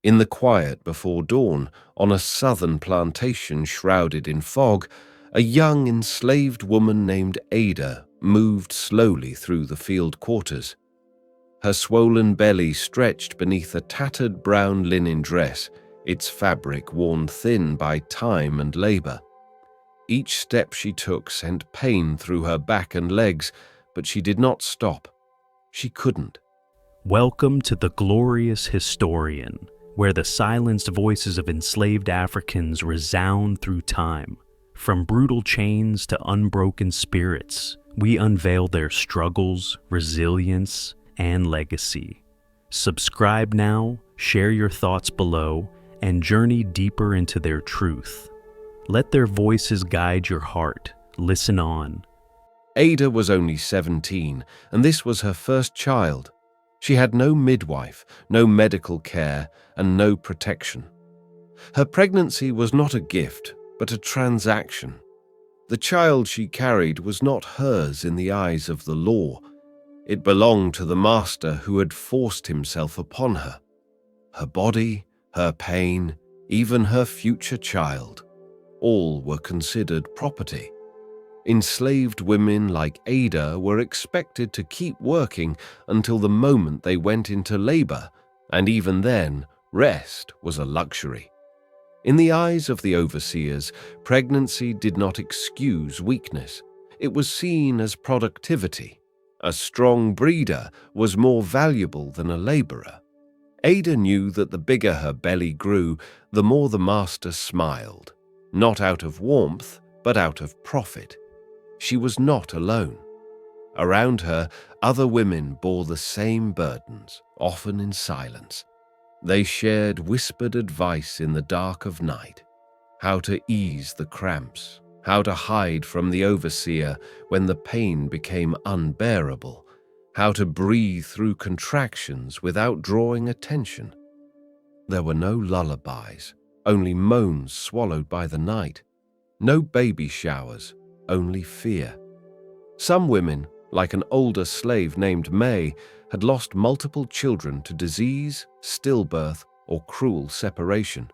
In the quiet before dawn, on a southern plantation shrouded in fog, a young enslaved woman named Ada moved slowly through the field quarters. Her swollen belly stretched beneath a tattered brown linen dress, its fabric worn thin by time and labor. Each step she took sent pain through her back and legs, but she did not stop. She couldn't. Welcome to The Glorious Historian, where the silenced voices of enslaved Africans resound through time. From brutal chains to unbroken spirits, we unveil their struggles, resilience, and legacy. Subscribe now, share your thoughts below, and journey deeper into their truth. Let their voices guide your heart. Listen on. Ada was only 17, and this was her first child. She had no midwife, no medical care, and no protection. Her pregnancy was not a gift, but a transaction. The child she carried was not hers in the eyes of the law. It belonged to the master who had forced himself upon her. Her body, her pain, even her future child, all were considered property. Enslaved women like Ada were expected to keep working until the moment they went into labor, and even then, rest was a luxury. In the eyes of the overseers, pregnancy did not excuse weakness. It was seen as productivity. A strong breeder was more valuable than a laborer. Ada knew that the bigger her belly grew, the more the master smiled, not out of warmth, but out of profit. She was not alone. Around her, other women bore the same burdens, often in silence. They shared whispered advice in the dark of night, how to ease the cramps, how to hide from the overseer when the pain became unbearable, how to breathe through contractions without drawing attention. There were no lullabies, only moans swallowed by the night. No baby showers, only fear. Some women, like an older slave named May, had lost multiple children to disease, stillbirth, or cruel separation.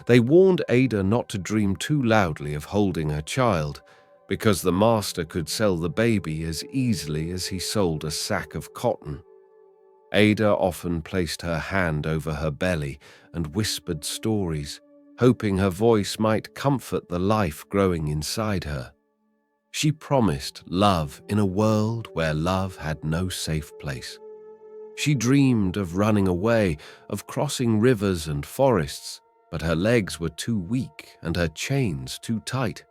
They warned Ada not to dream too loudly of holding her child, because the master could sell the baby as easily as he sold a sack of cotton. Ada often placed her hand over her belly and whispered stories, hoping her voice might comfort the life growing inside her. She promised love in a world where love had no safe place. She dreamed of running away, of crossing rivers and forests, but her legs were too weak and her chains too tight.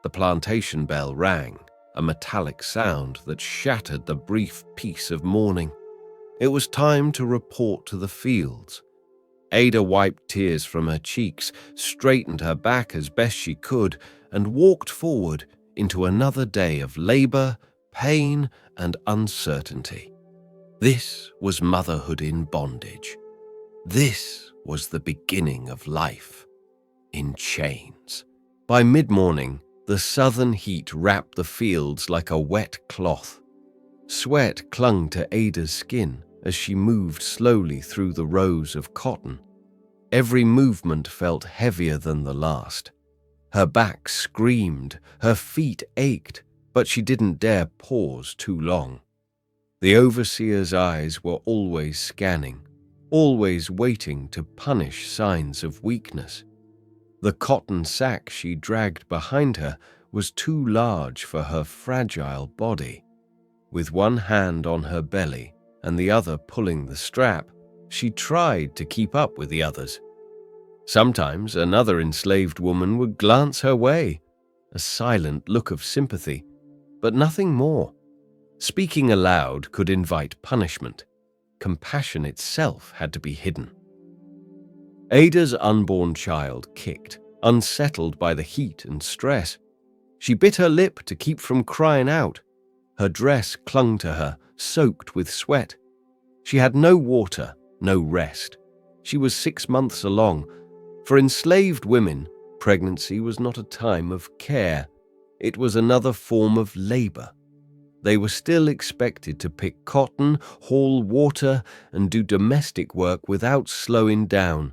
The plantation bell rang, a metallic sound that shattered the brief peace of morning. It was time to report to the fields. Ada wiped tears from her cheeks, straightened her back as best she could, and walked forward into another day of labor, pain, and uncertainty. This was motherhood in bondage. This was the beginning of life in chains. By mid-morning, the southern heat wrapped the fields like a wet cloth. Sweat clung to Ada's skin as she moved slowly through the rows of cotton. Every movement felt heavier than the last. Her back screamed, her feet ached, but she didn't dare pause too long. The overseer's eyes were always scanning, always waiting to punish signs of weakness. The cotton sack she dragged behind her was too large for her fragile body. With one hand on her belly and the other pulling the strap, she tried to keep up with the others. Sometimes another enslaved woman would glance her way, a silent look of sympathy, but nothing more. Speaking aloud could invite punishment. Compassion itself had to be hidden. Ada's unborn child kicked, unsettled by the heat and stress. She bit her lip to keep from crying out. Her dress clung to her, soaked with sweat. She had no water, no rest. She was 6 months along. For enslaved women, pregnancy was not a time of care. It was another form of labor. they were still expected to pick cotton, haul water, and do domestic work without slowing down.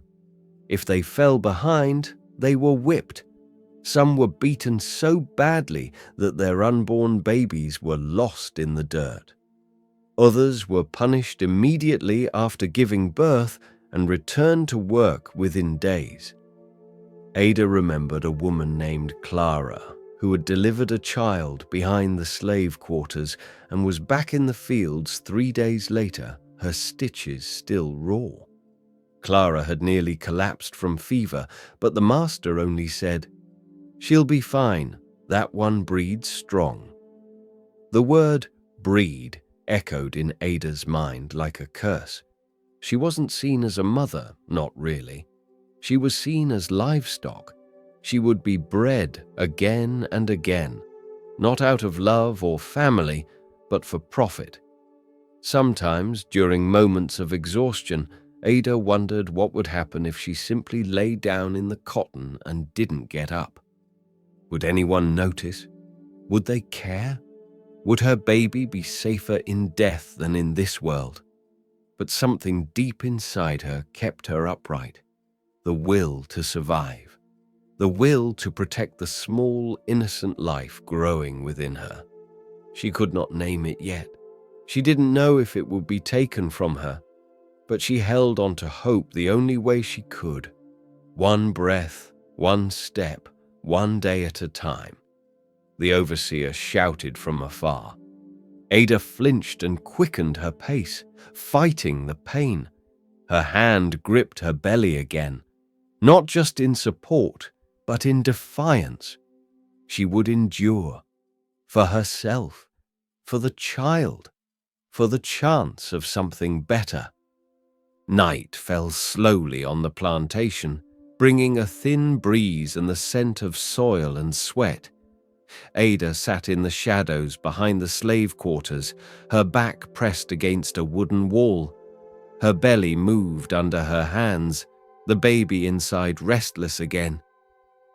If they fell behind, they were whipped. Some were beaten so badly that their unborn babies were lost in the dirt. Others were punished immediately after giving birth and returned to work within days. Ada remembered a woman named Clara who had delivered a child behind the slave quarters and was back in the fields 3 days later, her stitches still raw. Clara had nearly collapsed from fever, but the master only said, "She'll be fine. That one breeds strong." The word breed echoed in Ada's mind like a curse. She wasn't seen as a mother, not really. She was seen as livestock. She would be bred again and again, not out of love or family, but for profit. Sometimes, during moments of exhaustion, Ada wondered what would happen if she simply lay down in the cotton and didn't get up. Would anyone notice? Would they care? Would her baby be safer in death than in this world? But something deep inside her kept her upright. The will to survive. The will to protect the small, innocent life growing within her. She could not name it yet. She didn't know if it would be taken from her, but she held on to hope the only way she could. One breath, one step, one day at a time. The overseer shouted from afar. Ada flinched and quickened her pace, fighting the pain. Her hand gripped her belly again, not just in support, but in defiance. She would endure. For herself, for the child, for the chance of something better. Night fell slowly on the plantation, bringing a thin breeze and the scent of soil and sweat. Ada sat in the shadows behind the slave quarters, her back pressed against a wooden wall. Her belly moved under her hands, the baby inside restless again.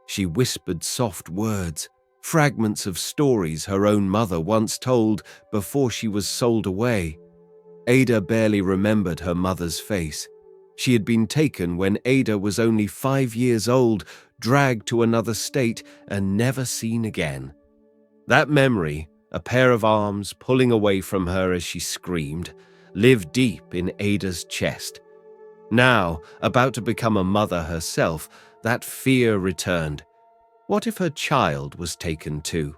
She whispered soft words, fragments of stories her own mother once told before she was sold away. Ada barely remembered her mother's face. She had been taken when Ada was only 5 years old, dragged to another state, and never seen again. That memory, a pair of arms pulling away from her as she screamed, lived deep in Ada's chest. Now, about to become a mother herself, that fear returned. What if her child was taken too?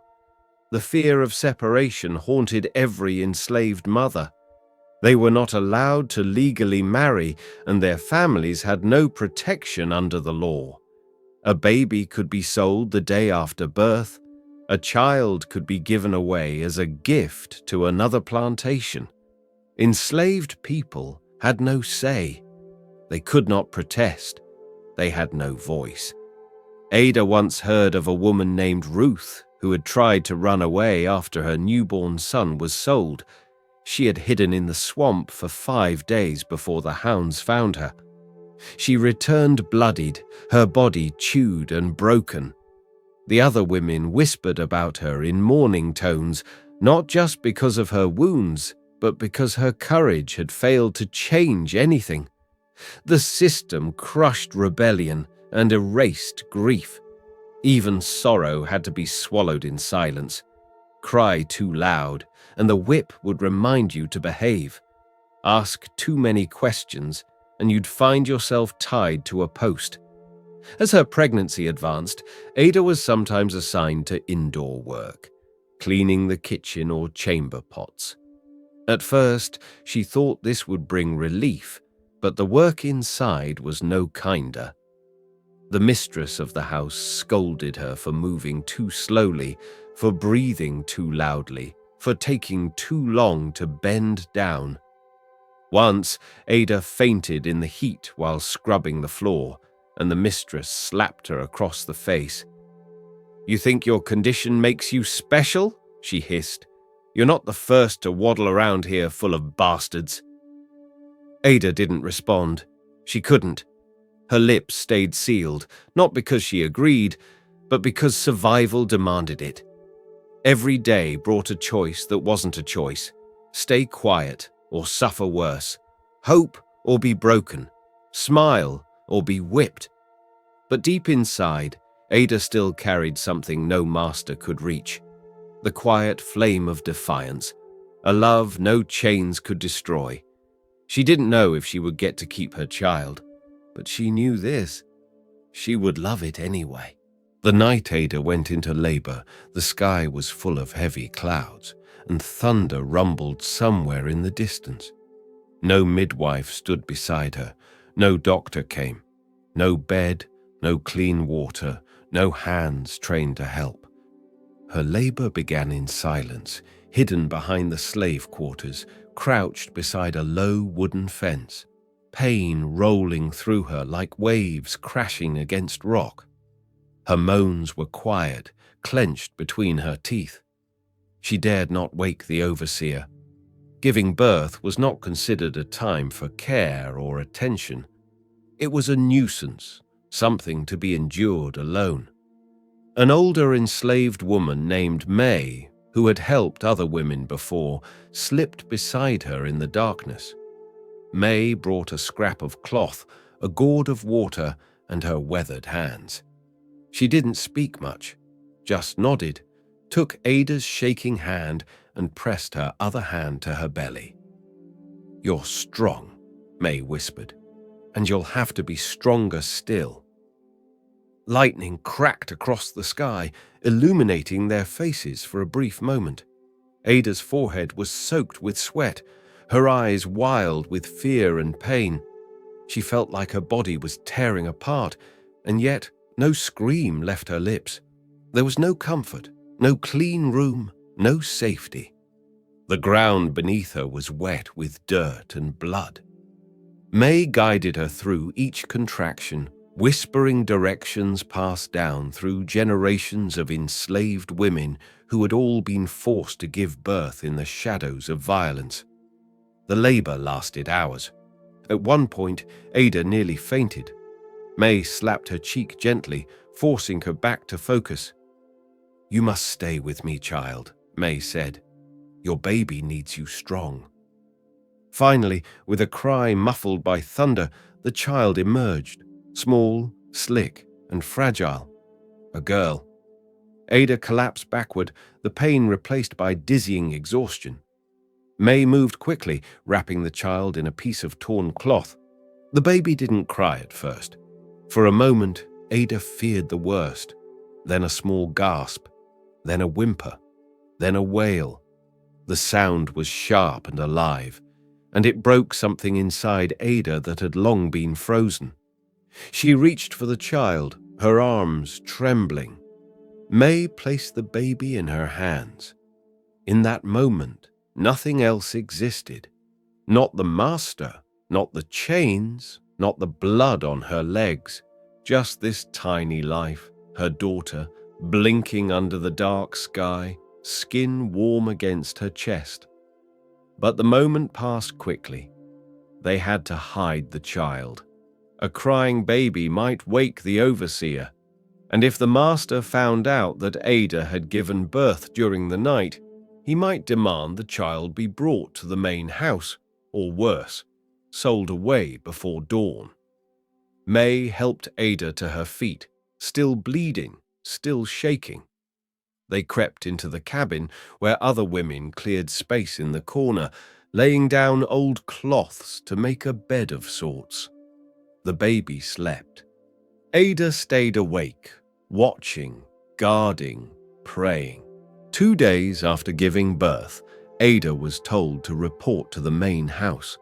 The fear of separation haunted every enslaved mother. They were not allowed to legally marry, and their families had no protection under the law. A baby could be sold the day after birth. A child could be given away as a gift to another plantation. Enslaved people had no say. They could not protest. They had no voice. Ada once heard of a woman named Ruth who had tried to run away after her newborn son was sold. She had hidden in the swamp for 5 days before the hounds found her. She returned bloodied, her body chewed and broken. The other women whispered about her in mourning tones, not just because of her wounds, but because her courage had failed to change anything. The system crushed rebellion and erased grief. Even sorrow had to be swallowed in silence. Cry too loud, and the whip would remind you to behave. Ask too many questions, and you'd find yourself tied to a post. As her pregnancy advanced, Ada was sometimes assigned to indoor work, cleaning the kitchen or chamber pots. At first, she thought this would bring relief, but the work inside was no kinder. The mistress of the house scolded her for moving too slowly, for breathing too loudly, for taking too long to bend down. Once, Ada fainted in the heat while scrubbing the floor, and the mistress slapped her across the face. "You think your condition makes you special?" she hissed. "You're not the first to waddle around here full of bastards." Ada didn't respond. She couldn't. Her lips stayed sealed, not because she agreed, but because survival demanded it. Every day brought a choice that wasn't a choice. Stay quiet or suffer worse. Hope or be broken. Smile or be whipped. But deep inside, Ada still carried something no master could reach. The quiet flame of defiance. A love no chains could destroy. She didn't know if she would get to keep her child, but she knew this. She would love it anyway. The night Ada went into labor, the sky was full of heavy clouds, and thunder rumbled somewhere in the distance. No midwife stood beside her, no doctor came, no bed, no clean water, no hands trained to help. Her labor began in silence, hidden behind the slave quarters, crouched beside a low wooden fence, pain rolling through her like waves crashing against rock. Her moans were quiet, clenched between her teeth. She dared not wake the overseer. Giving birth was not considered a time for care or attention. It was a nuisance, something to be endured alone. An older enslaved woman named May, who had helped other women before, slipped beside her in the darkness. May brought a scrap of cloth, a gourd of water, and her weathered hands. She didn't speak much, just nodded, took Ada's shaking hand and pressed her other hand to her belly. "You're strong," May whispered, "and you'll have to be stronger still." Lightning cracked across the sky, illuminating their faces for a brief moment. Ada's forehead was soaked with sweat, her eyes wild with fear and pain. She felt like her body was tearing apart, and yet no scream left her lips. There was no comfort, no clean room, no safety. The ground beneath her was wet with dirt and blood. May guided her through each contraction, whispering directions passed down through generations of enslaved women who had all been forced to give birth in the shadows of violence. The labor lasted hours. At one point, Ada nearly fainted. May slapped her cheek gently, forcing her back to focus. "You must stay with me, child," May said. "Your baby needs you strong." Finally, with a cry muffled by thunder, the child emerged, small, slick, and fragile. A girl. Ada collapsed backward, the pain replaced by dizzying exhaustion. May moved quickly, wrapping the child in a piece of torn cloth. The baby didn't cry at first. For a moment, Ada feared the worst, then a small gasp, then a whimper, then a wail. The sound was sharp and alive, and it broke something inside Ada that had long been frozen. She reached for the child, her arms trembling. May placed the baby in her hands. In that moment, nothing else existed. Not the master, not the chains, not the blood on her legs. Just this tiny life, her daughter, blinking under the dark sky, skin warm against her chest. But the moment passed quickly. They had to hide the child. A crying baby might wake the overseer, and if the master found out that Ada had given birth during the night, he might demand the child be brought to the main house, or worse, sold away before dawn. May helped Ada to her feet, still bleeding, still shaking. They crept into the cabin where other women cleared space in the corner, laying down old cloths to make a bed of sorts. The baby slept. Ada stayed awake, watching, guarding, praying. 2 days after giving birth, Ada was told to report to the main house.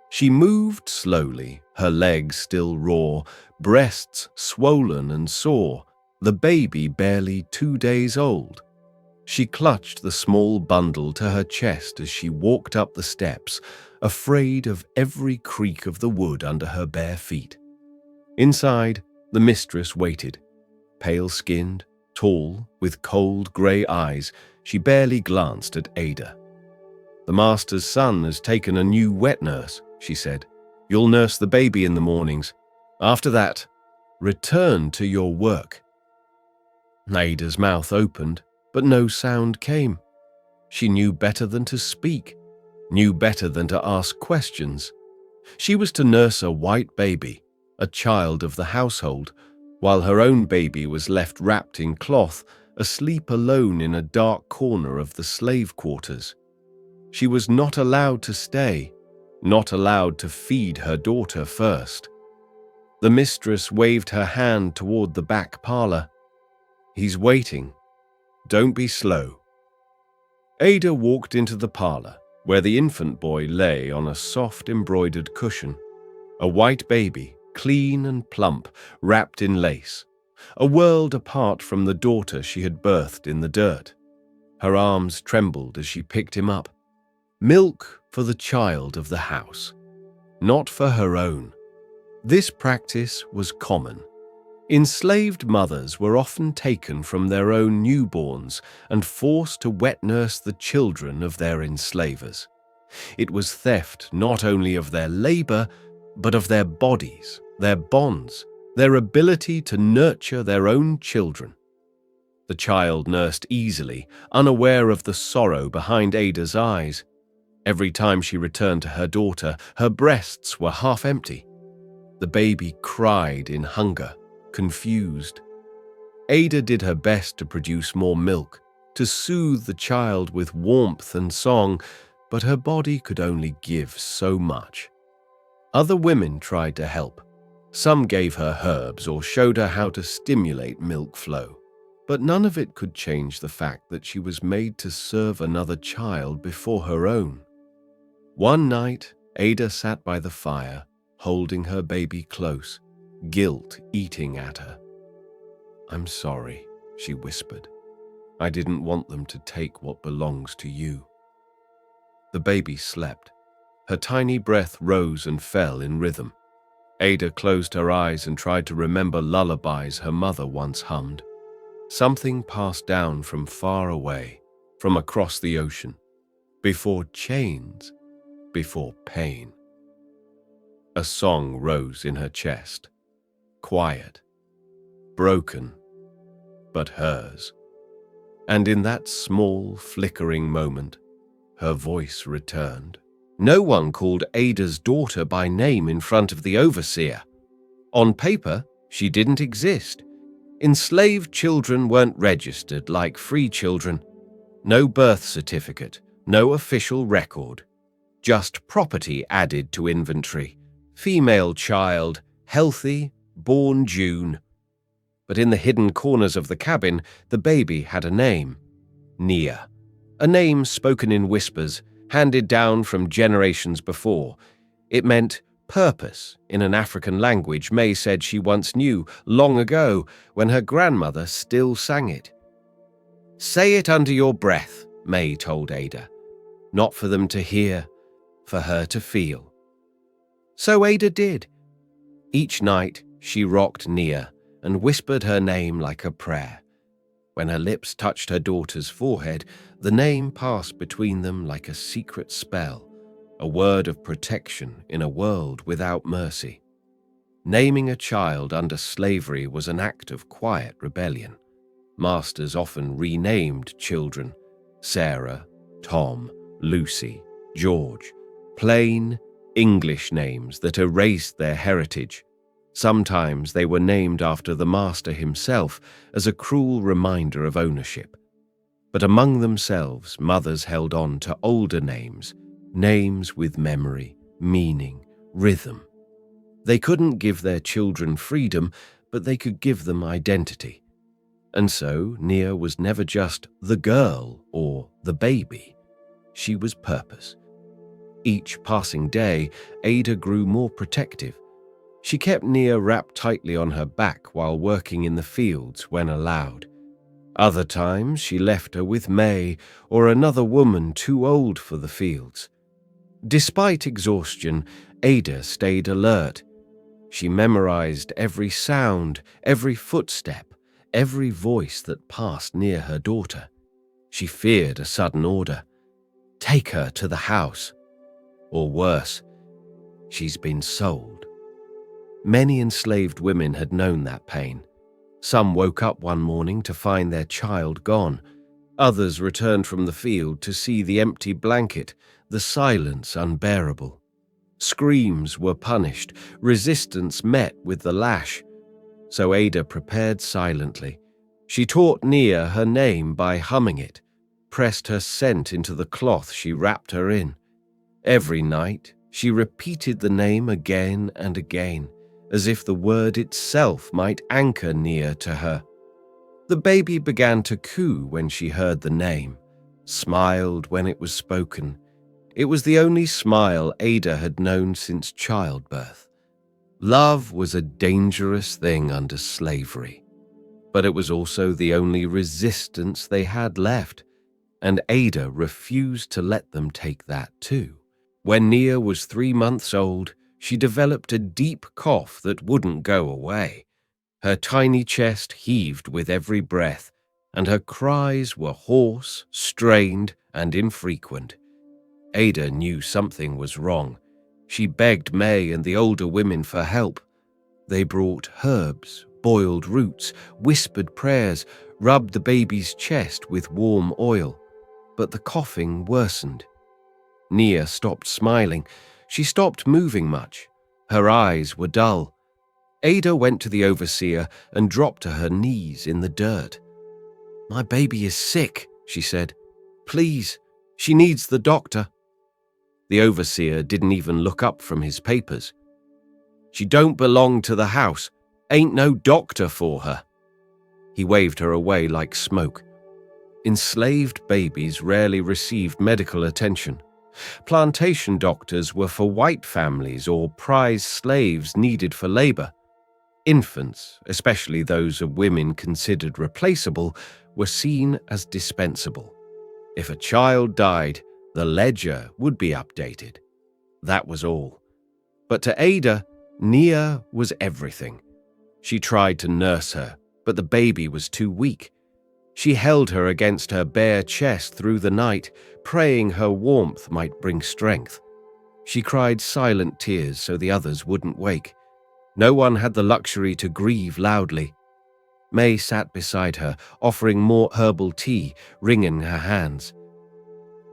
She moved slowly, her legs still raw, breasts swollen and sore, the baby barely 2 days old. She clutched the small bundle to her chest as she walked up the steps, afraid of every creak of the wood under her bare feet. Inside, the mistress waited. Pale-skinned, tall, with cold grey eyes, she barely glanced at Ada. "The master's son has taken a new wet nurse," she said. "You'll nurse the baby in the mornings. After that, return to your work." Ada's mouth opened, but no sound came. She knew better than to speak, knew better than to ask questions. She was to nurse a white baby, a child of the household, while her own baby was left wrapped in cloth, asleep alone in a dark corner of the slave quarters. She was not allowed to stay, not allowed to feed her daughter first. The mistress waved her hand toward the back parlor. "He's waiting. Don't be slow." Ada walked into the parlor, where the infant boy lay on a soft embroidered cushion. A white baby, clean and plump, wrapped in lace. A world apart from the daughter she had birthed in the dirt. Her arms trembled as she picked him up. Milk for the child of the house, not for her own. This practice was common. Enslaved mothers were often taken from their own newborns and forced to wet nurse the children of their enslavers. It was theft not only of their labor, but of their bodies, their bonds, their ability to nurture their own children. The child nursed easily, unaware of the sorrow behind Ada's eyes. Every time she returned to her daughter, her breasts were half empty. The baby cried in hunger, confused. Ada did her best to produce more milk, to soothe the child with warmth and song, but her body could only give so much. Other women tried to help. Some gave her herbs or showed her how to stimulate milk flow, but none of it could change the fact that she was made to serve another child before her own. One night, Ada sat by the fire, holding her baby close, guilt eating at her. "I'm sorry," she whispered. "I didn't want them to take what belongs to you." The baby slept. Her tiny breath rose and fell in rhythm. Ada closed her eyes and tried to remember lullabies her mother once hummed. Something passed down from far away, from across the ocean. Before chains, before pain. A song rose in her chest. Quiet, broken, but hers. And in that small, flickering moment, her voice returned. No one called Ada's daughter by name in front of the overseer. On paper, she didn't exist. Enslaved children weren't registered like free children. No birth certificate, no official record. Just property added to inventory. Female child, healthy, born June. But in the hidden corners of the cabin, the baby had a name. Nia. A name spoken in whispers, handed down from generations before. It meant purpose in an African language May said she once knew long ago when her grandmother still sang it. "Say it under your breath," May told Ada. Not for them to hear, for her to feel. So Ada did. Each night she rocked Nia and whispered her name like a prayer. When her lips touched her daughter's forehead, the name passed between them like a secret spell, a word of protection in a world without mercy. Naming a child under slavery was an act of quiet rebellion. Masters often renamed children: Sarah, Tom, Lucy, George, plain English names that erased their heritage. Sometimes they were named after the master himself as a cruel reminder of ownership. But among themselves, mothers held on to older names, names with memory, meaning, rhythm. They couldn't give their children freedom, but they could give them identity. And so Nia was never just the girl or the baby. She was purpose. Each passing day, Ada grew more protective. She kept Nia wrapped tightly on her back while working in the fields when allowed. Other times she left her with May or another woman too old for the fields. Despite exhaustion, Ada stayed alert. She memorized every sound, every footstep, every voice that passed near her daughter. She feared a sudden order. Take her to the house. Or worse, she's been sold. Many enslaved women had known that pain. Some woke up one morning to find their child gone. Others returned from the field to see the empty blanket, the silence unbearable. Screams were punished, resistance met with the lash. So Ada prepared silently. She taught Nia her name by humming it, pressed her scent into the cloth she wrapped her in. Every night, she repeated the name again and again, as if the word itself might anchor Nia to her. The baby began to coo when she heard the name, smiled when it was spoken. It was the only smile Ada had known since childbirth. Love was a dangerous thing under slavery, but it was also the only resistance they had left, and Ada refused to let them take that too. When Nia was 3 months old, she developed a deep cough that wouldn't go away. Her tiny chest heaved with every breath, and her cries were hoarse, strained, and infrequent. Ada knew something was wrong. She begged May and the older women for help. They brought herbs, boiled roots, whispered prayers, rubbed the baby's chest with warm oil. But the coughing worsened. Nia stopped smiling. She stopped moving much. Her eyes were dull. Ada went to the overseer and dropped to her knees in the dirt. "My baby is sick," she said. "Please, she needs the doctor." The overseer didn't even look up from his papers. "She don't belong to the house. Ain't no doctor for her." He waved her away like smoke. Enslaved babies rarely received medical attention. Plantation doctors were for white families or prize slaves needed for labor. Infants, especially those of women considered replaceable, were seen as dispensable. If a child died, the ledger would be updated. That was all. But to Ada, Nia was everything. She tried to nurse her, but the baby was too weak. She held her against her bare chest through the night, praying her warmth might bring strength. She cried silent tears so the others wouldn't wake. No one had the luxury to grieve loudly. May sat beside her, offering more herbal tea, wringing her hands.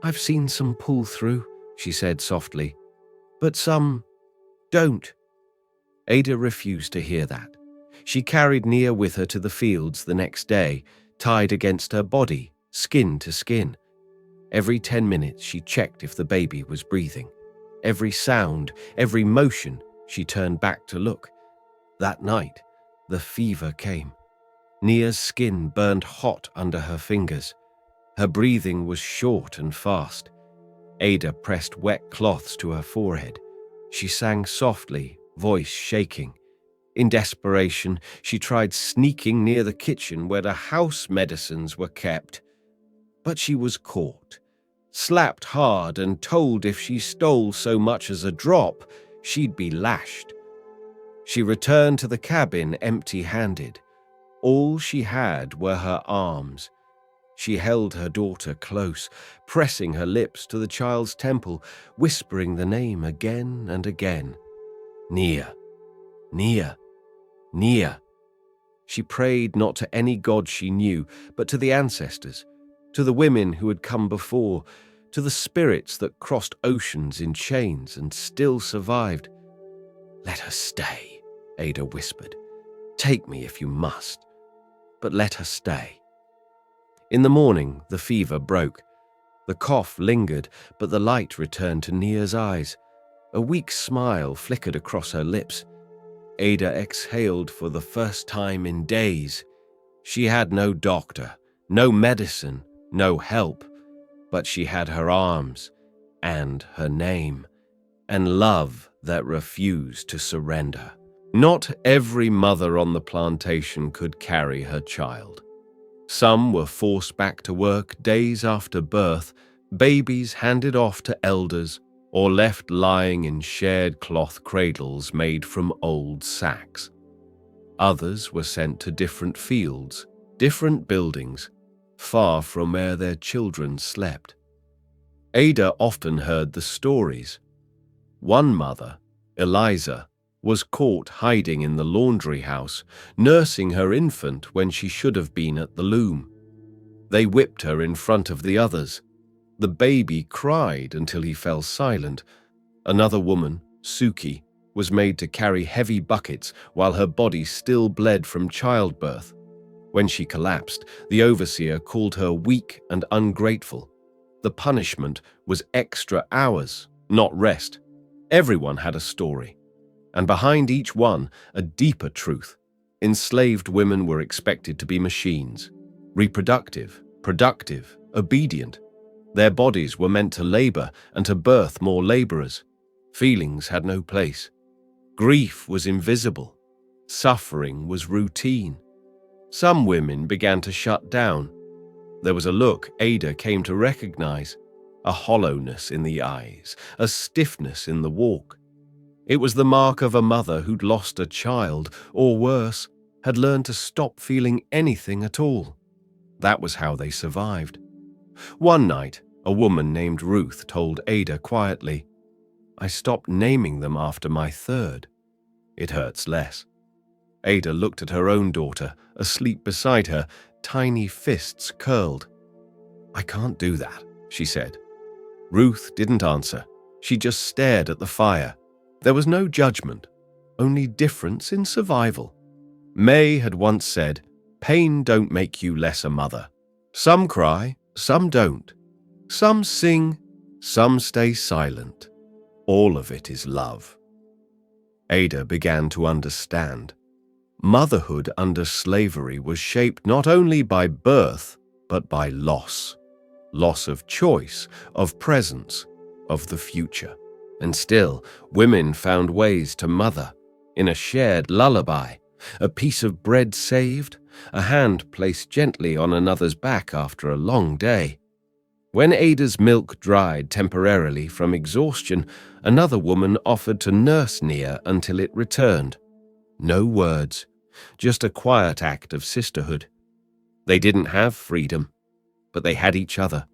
"I've seen some pull through," she said softly, "but some don't." Ada refused to hear that. She carried Nia with her to the fields the next day, tied against her body, skin to skin. Every 10 minutes she checked if the baby was breathing. Every sound, every motion, she turned back to look. That night, the fever came. Nia's skin burned hot under her fingers. Her breathing was short and fast. Ada pressed wet cloths to her forehead. She sang softly, voice shaking. In desperation, she tried sneaking near the kitchen where the house medicines were kept. But she was caught, slapped hard and told if she stole so much as a drop, she'd be lashed. She returned to the cabin empty-handed. All she had were her arms. She held her daughter close, pressing her lips to the child's temple, whispering the name again and again. "Nia, Nia, Nia." She prayed not to any god she knew, but to the ancestors, to the women who had come before, to the spirits that crossed oceans in chains and still survived. "Let her stay," Ada whispered. "Take me if you must, but let her stay." In the morning, the fever broke. The cough lingered, but the light returned to Nia's eyes. A weak smile flickered across her lips. Ada exhaled for the first time in days. She had no doctor, no medicine, no help, but she had her arms and her name, and love that refused to surrender. Not every mother on the plantation could carry her child. Some were forced back to work days after birth, babies handed off to elders, or left lying in shared cloth cradles made from old sacks. Others were sent to different fields, different buildings, far from where their children slept. Ada often heard the stories. One mother, Eliza, was caught hiding in the laundry house, nursing her infant when she should have been at the loom. They whipped her in front of the others. The baby cried until he fell silent. Another woman, Suki, was made to carry heavy buckets while her body still bled from childbirth. When she collapsed, the overseer called her weak and ungrateful. The punishment was extra hours, not rest. Everyone had a story, and behind each one, a deeper truth. Enslaved women were expected to be machines, reproductive, productive, obedient. Their bodies were meant to labor and to birth more laborers. Feelings had no place. Grief was invisible. Suffering was routine. Some women began to shut down. There was a look Ada came to recognize, a hollowness in the eyes, a stiffness in the walk. It was the mark of a mother who'd lost a child, or worse, had learned to stop feeling anything at all. That was how they survived. One night, a woman named Ruth told Ada quietly, "I stopped naming them after my third. It hurts less." Ada looked at her own daughter, asleep beside her, tiny fists curled. "I can't do that," she said. Ruth didn't answer. She just stared at the fire. There was no judgment, only difference in survival. May had once said, "Pain don't make you less a mother. Some cry, some don't. Some sing, some stay silent. All of it is love." Ada began to understand. Motherhood under slavery was shaped not only by birth, but by loss. Loss of choice, of presence, of the future. And still, women found ways to mother, in a shared lullaby, a piece of bread saved, a hand placed gently on another's back after a long day. When Ada's milk dried temporarily from exhaustion, another woman offered to nurse Nia until it returned. No words, just a quiet act of sisterhood. They didn't have freedom, but they had each other.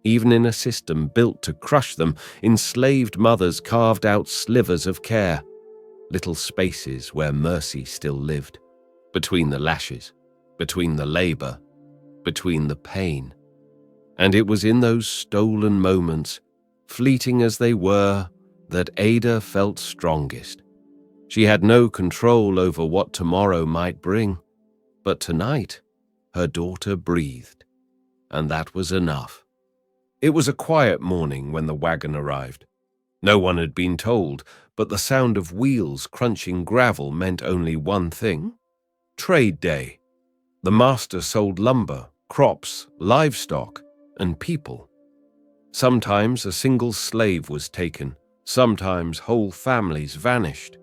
Even in a system built to crush them, enslaved mothers carved out slivers of care, little spaces where mercy still lived, between the lashes, between the labor, between the pain. And it was in those stolen moments, fleeting as they were, that Ada felt strongest. She had no control over what tomorrow might bring, but tonight, her daughter breathed, and that was enough. It was a quiet morning when the wagon arrived. No one had been told, but the sound of wheels crunching gravel meant only one thing: trade day. The master sold lumber, crops, livestock, and people. Sometimes a single slave was taken, sometimes whole families vanished.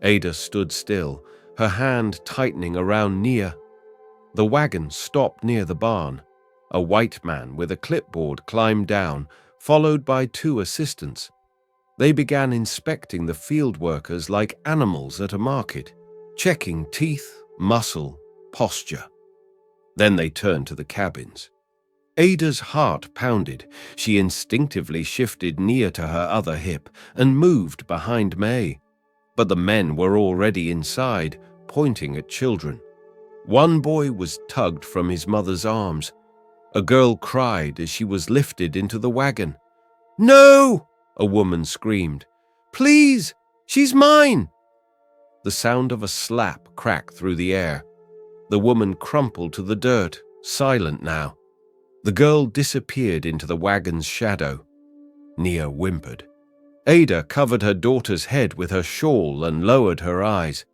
Ada stood still, her hand tightening around Nia. The wagon stopped near the barn. A white man with a clipboard climbed down, followed by two assistants. They began inspecting the field workers like animals at a market, checking teeth, muscle, posture. Then they turned to the cabins. Ada's heart pounded. She instinctively shifted Nia to her other hip and moved behind May. But the men were already inside, pointing at children. One boy was tugged from his mother's arms. A girl cried as she was lifted into the wagon. "No!" a woman screamed. "Please! She's mine!" The sound of a slap cracked through the air. The woman crumpled to the dirt, silent now. The girl disappeared into the wagon's shadow. Nia whimpered. Ada covered her daughter's head with her shawl and lowered her eyes.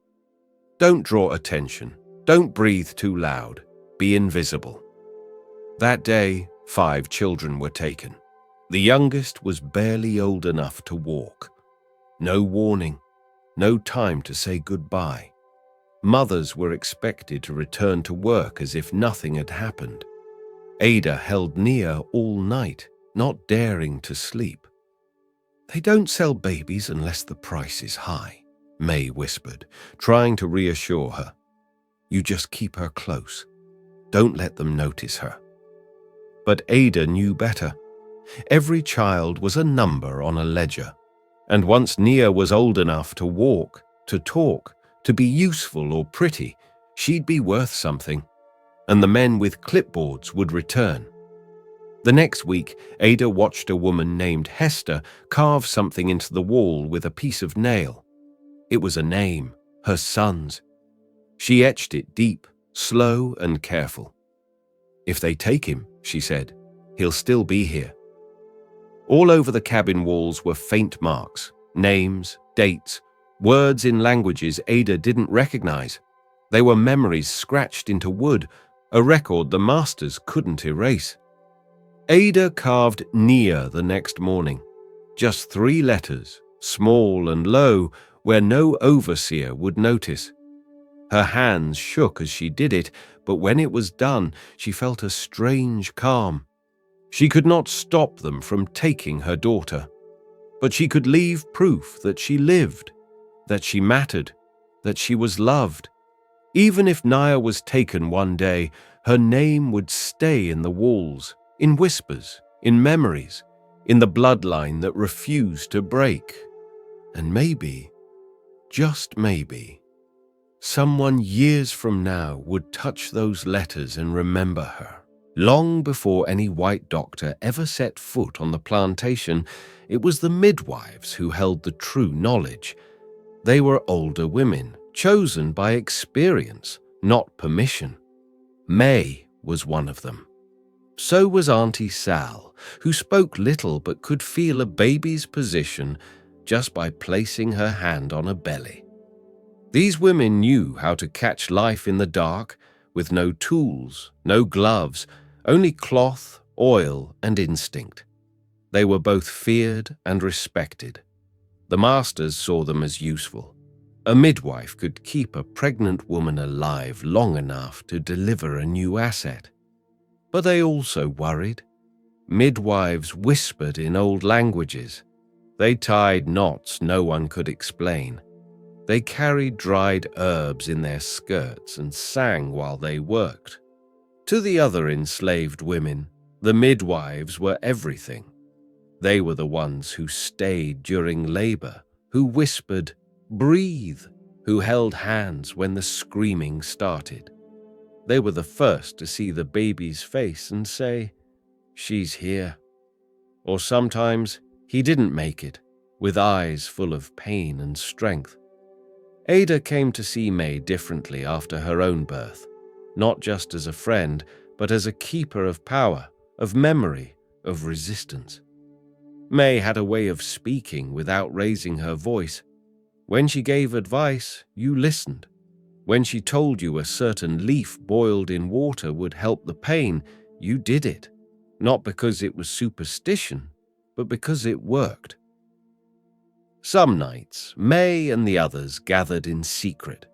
"Don't draw attention. Don't breathe too loud. Be invisible." That day, 5 children were taken. The youngest was barely old enough to walk. No warning, no time to say goodbye. Mothers were expected to return to work as if nothing had happened. Ada held Nia all night, not daring to sleep. "They don't sell babies unless the price is high," May whispered, trying to reassure her. "You just keep her close. Don't let them notice her." But Ada knew better. Every child was a number on a ledger, and once Nia was old enough to walk, to talk, to be useful or pretty, she'd be worth something. and the men with clipboards would return. The next week, Ada watched a woman named Hester carve something into the wall with a piece of nail. It was a name, her son's. She etched it deep, slow and careful. "If they take him," she said, "he'll still be here." All over the cabin walls were faint marks, names, dates, words in languages Ada didn't recognize. They were memories scratched into wood, a record the masters couldn't erase. Ada carved Nia the next morning. Just 3 letters, small and low, where no overseer would notice. Her hands shook as she did it, but when it was done, she felt a strange calm. She could not stop them from taking her daughter, but she could leave proof that she lived, that she mattered, that she was loved. Even if Nia was taken one day, her name would stay in the walls, in whispers, in memories, in the bloodline that refused to break. And maybe, just maybe, someone years from now would touch those letters and remember her. Long before any white doctor ever set foot on the plantation, it was the midwives who held the true knowledge. They were older women, chosen by experience, not permission. May was one of them. So was Auntie Sal, who spoke little but could feel a baby's position just by placing her hand on a belly. These women knew how to catch life in the dark, with no tools, no gloves, only cloth, oil, and instinct. They were both feared and respected. The masters saw them as useful. A midwife could keep a pregnant woman alive long enough to deliver a new asset. But they also worried. Midwives whispered in old languages. They tied knots no one could explain. They carried dried herbs in their skirts and sang while they worked. To the other enslaved women, the midwives were everything. They were the ones who stayed during labor, who whispered, "Breathe," who held hands when the screaming started. They were the first to see the baby's face and say, "She's here." Or sometimes, "He didn't make it," with eyes full of pain and strength. Ada came to see May differently after her own birth. Not just as a friend, but as a keeper of power, of memory, of resistance. May had a way of speaking without raising her voice. When she gave advice, you listened. When she told you a certain leaf boiled in water would help the pain, you did it. Not because it was superstition, but because it worked. Some nights, May and the others gathered in secret.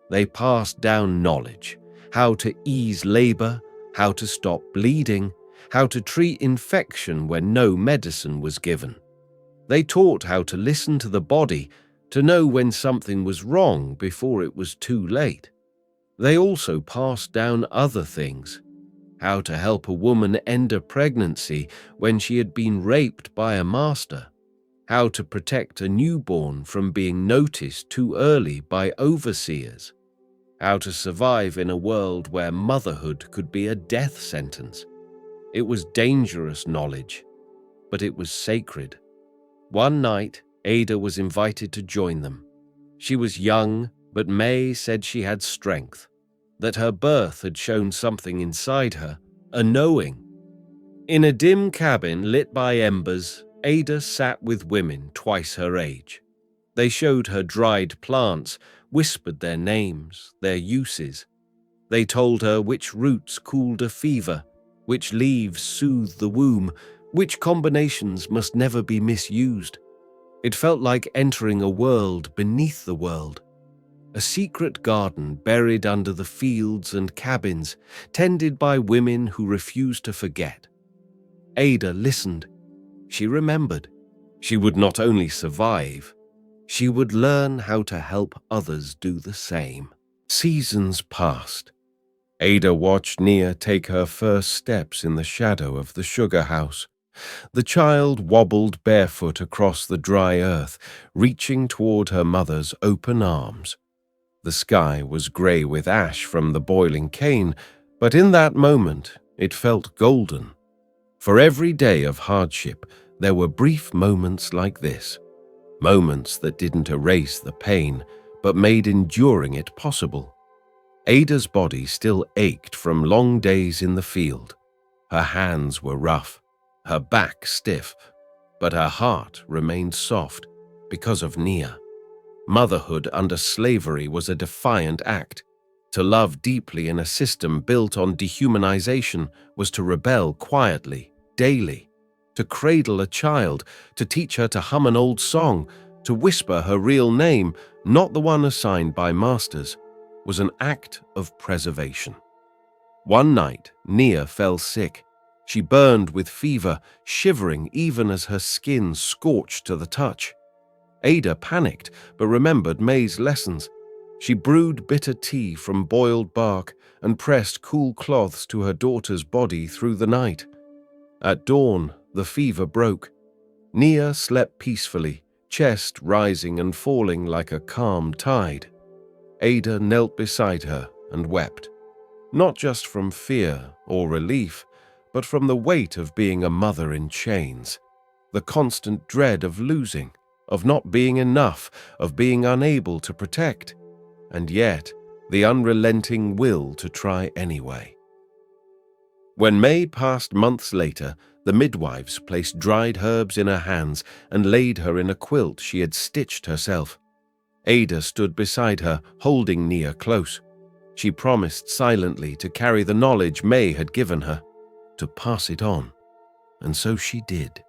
They passed down knowledge. How to ease labor, how to stop bleeding, how to treat infection when no medicine was given. They taught how to listen to the body, to know when something was wrong before it was too late. They also passed down other things. How to help a woman end a pregnancy when she had been raped by a master. How to protect a newborn from being noticed too early by overseers. How to survive in a world where motherhood could be a death sentence. It was dangerous knowledge, but it was sacred. One night, Ada was invited to join them. She was young, but May said she had strength, that her birth had shown something inside her, a knowing. In a dim cabin lit by embers, Ada sat with women twice her age. They showed her dried plants, whispered their names, their uses. They told her which roots cooled a fever, which leaves soothed the womb, which combinations must never be misused. It felt like entering a world beneath the world, a secret garden buried under the fields and cabins, tended by women who refused to forget. Ada listened. She remembered. She would not only survive, she would learn how to help others do the same. Seasons passed. Ada watched Nia take her first steps in the shadow of the sugar house. The child wobbled barefoot across the dry earth, reaching toward her mother's open arms. The sky was grey with ash from the boiling cane, But in that moment, it felt golden. For every day of hardship, there were brief moments like this. Moments that didn't erase the pain, but made enduring it possible. Ada's body still ached from long days in the field. Her hands were rough, her back stiff, but her heart remained soft because of Nia. Motherhood under slavery was a defiant act. To love deeply in a system built on dehumanization was to rebel quietly, daily. To cradle a child, to teach her to hum an old song, to whisper her real name, not the one assigned by masters, was an act of preservation. One night, Nia fell sick. She burned with fever, shivering even as her skin scorched to the touch. Ada panicked, but remembered May's lessons. She brewed bitter tea from boiled bark and pressed cool cloths to her daughter's body through the night. At dawn, the fever broke. Nia slept peacefully, chest rising and falling like a calm tide. Ada knelt beside her and wept, not just from fear or relief, but from the weight of being a mother in chains, the constant dread of losing, of not being enough, of being unable to protect, and yet the unrelenting will to try anyway. When May passed months later, the midwives placed dried herbs in her hands and laid her in a quilt she had stitched herself. Ada stood beside her, holding Nia close. She promised silently to carry the knowledge May had given her, to pass it on, and so she did.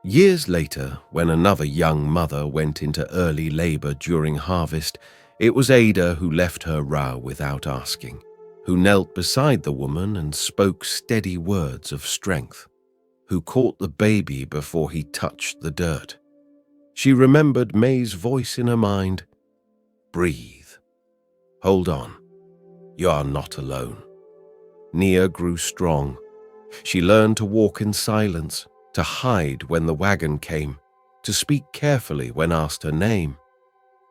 Years later, when another young mother went into early labor during harvest, it was Ada who left her row without asking, who knelt beside the woman and spoke steady words of strength, who caught the baby before he touched the dirt. She remembered May's voice in her mind. Breathe. Hold on. You are not alone. Nia grew strong. She learned to walk in silence, to hide when the wagon came, to speak carefully when asked her name.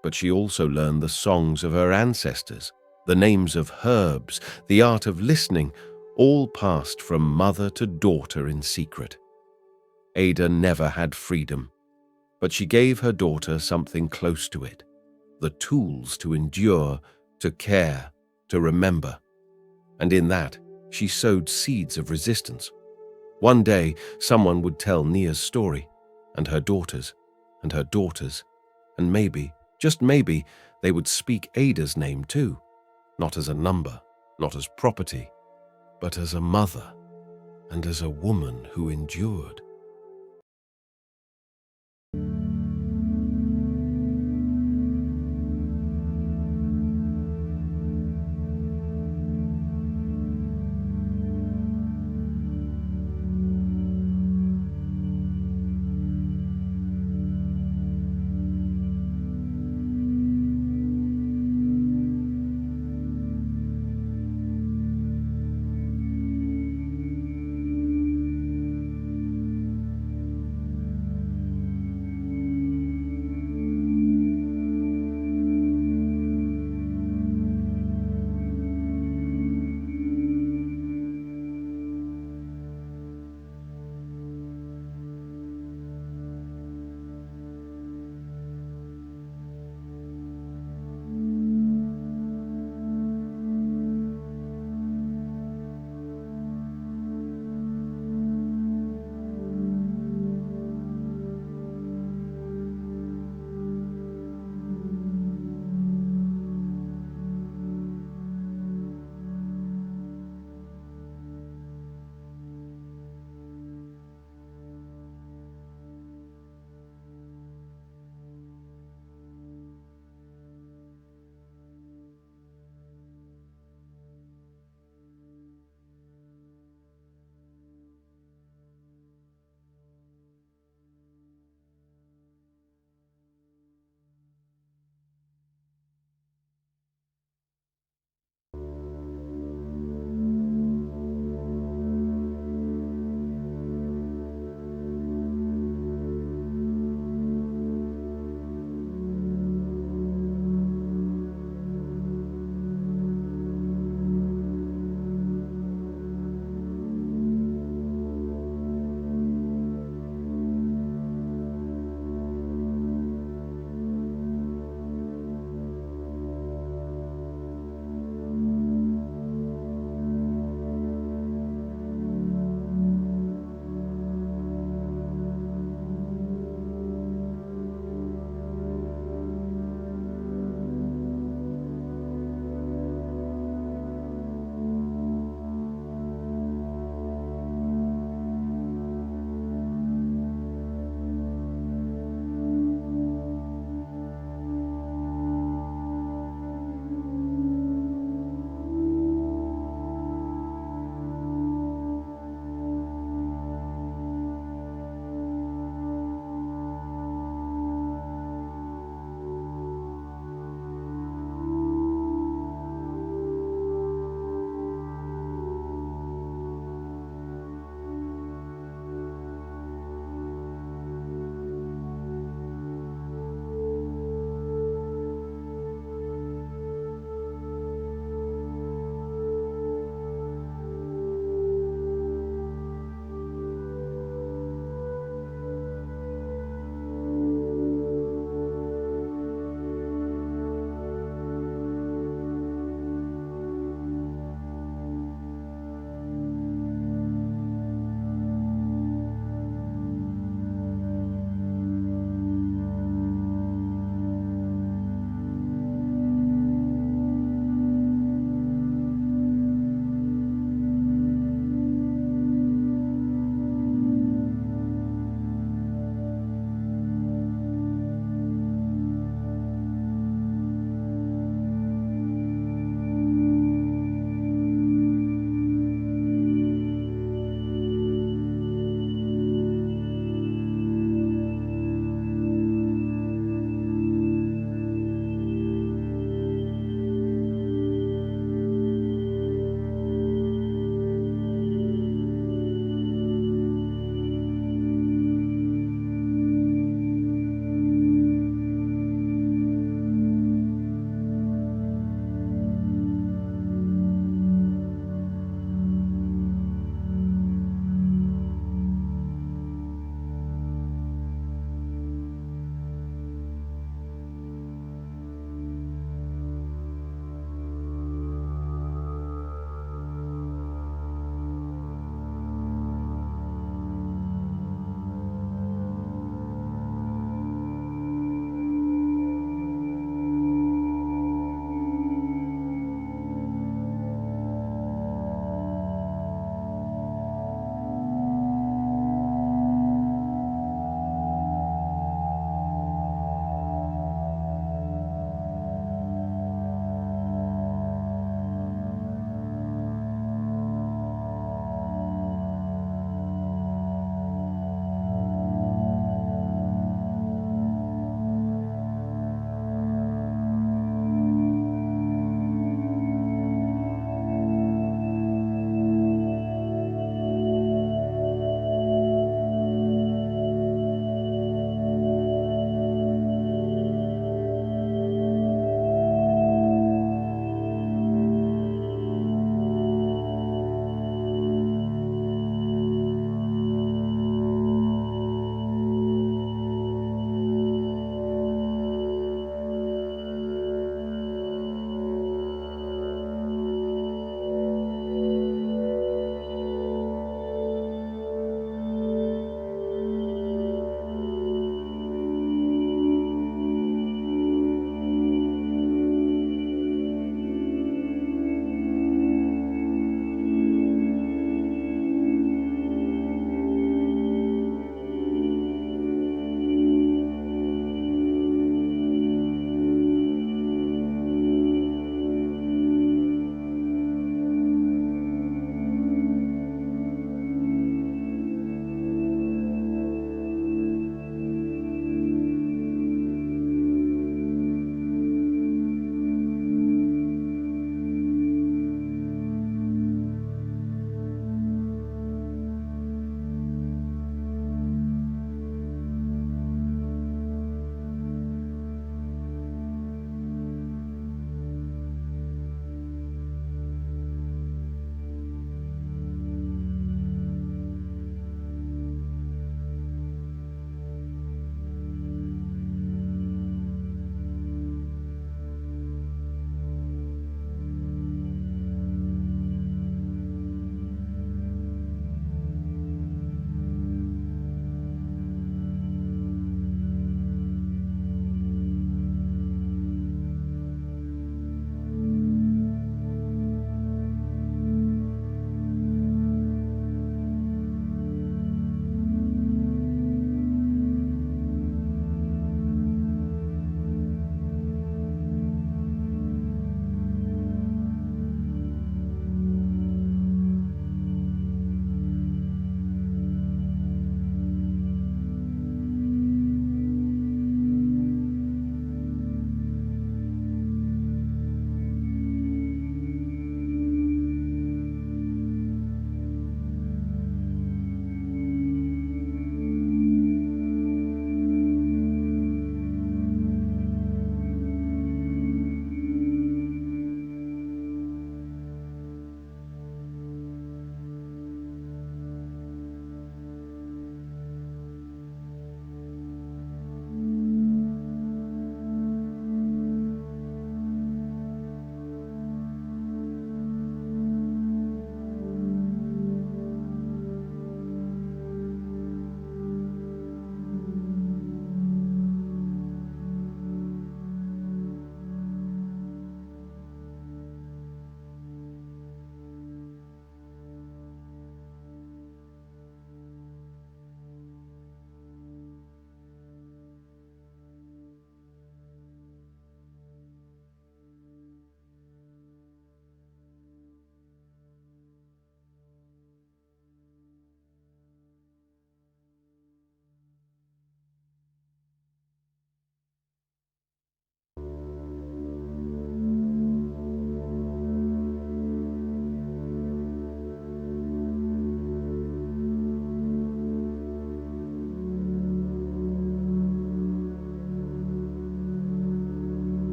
But she also learned the songs of her ancestors, the names of herbs, the art of listening, all passed from mother to daughter in secret. Ada never had freedom, but she gave her daughter something close to it, the tools to endure, to care, to remember. And in that, she sowed seeds of resistance. One day, someone would tell Nia's story, and her daughters, and maybe, just maybe, they would speak Ada's name too, not as a number, not as property, but as a mother, and as a woman who endured.